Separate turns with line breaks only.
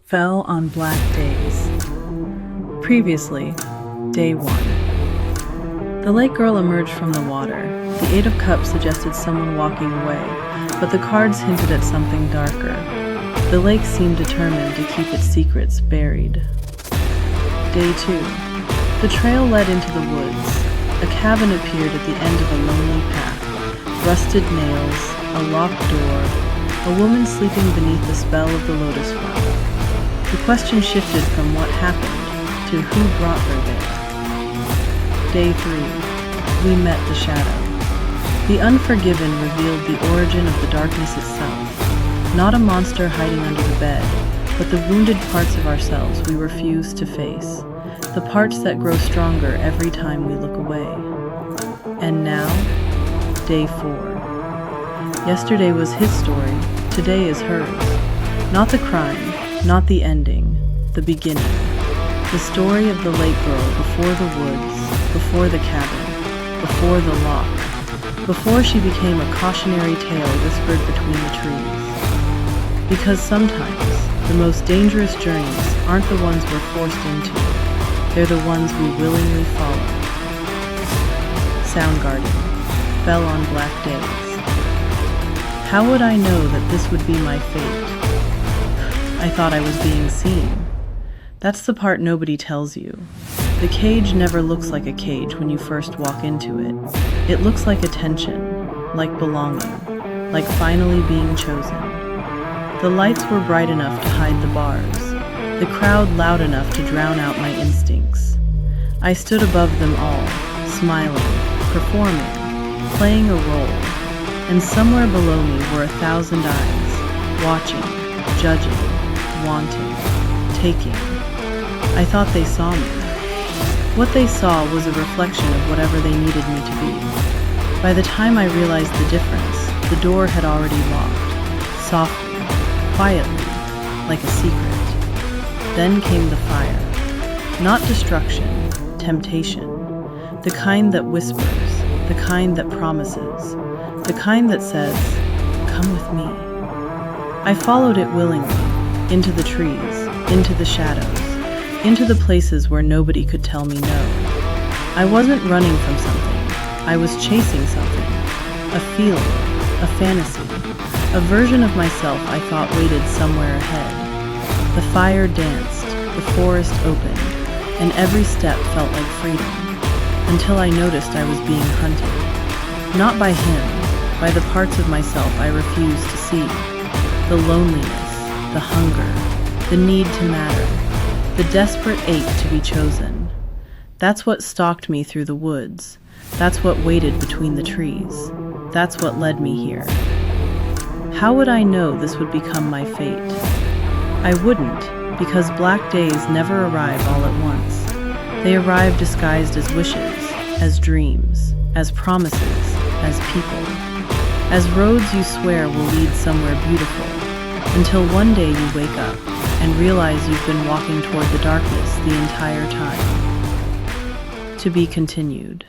Fell on black days. Previously, day 1. The lake girl emerged from the water. The 8 of Cups suggested someone walking away, but the cards hinted at something darker. The lake seemed determined to keep its secrets buried. Day 2. The trail led into the woods. A cabin appeared at the end of a lonely path. Rusted nails, a locked door, a woman sleeping beneath the spell of the lotus flower. The question shifted from what happened to who brought her there. Day 3. We met the shadow. The Unforgiven revealed the origin of the darkness itself. Not a monster hiding under the bed, but the wounded parts of ourselves we refuse to face. The parts that grow stronger every time we look away. And now, day 4. Yesterday was his story, today is hers. Not the crime, not the ending, the beginning. The story of the lake girl before the woods, before the cabin, before the lock, before she became a cautionary tale whispered between the trees. Because sometimes, the most dangerous journeys aren't the ones we're forced into, they're the ones we willingly follow. Soundgarden, Fell on Black Days. How would I know that this would be my fate? I thought I was being seen. That's the part nobody tells you. The cage never looks like a cage when you first walk into it. It looks like attention, like belonging, like finally being chosen. The lights were bright enough to hide the bars, the crowd loud enough to drown out my instincts. I stood above them all, smiling, performing, playing a role, and somewhere below me were 1,000 eyes, watching, judging, wanting, taking. I thought they saw me. What they saw was a reflection of whatever they needed me to be. By the time I realized the difference, the door had already locked, softly, quietly, like a secret. Then came the fire. Not destruction, temptation. The kind that whispers, the kind that promises, the kind that says, "Come with me." I followed it willingly, into the trees, into the shadows, into the places where nobody could tell me no. I wasn't running from something, I was chasing something. A feeling, a fantasy, a version of myself I thought waited somewhere ahead. The fire danced, the forest opened, and every step felt like freedom, until I noticed I was being hunted. Not by him, by the parts of myself I refused to see. The loneliness, the hunger, the need to matter, the desperate ache to be chosen. That's what stalked me through the woods. That's what waited between the trees. That's what led me here. How would I know this would become my fate? I wouldn't, because black days never arrive all at once. They arrive disguised as wishes, as dreams, as promises, as people, as roads you swear will lead somewhere beautiful, until one day you wake up and realize you've been walking toward the darkness the entire time. To be continued.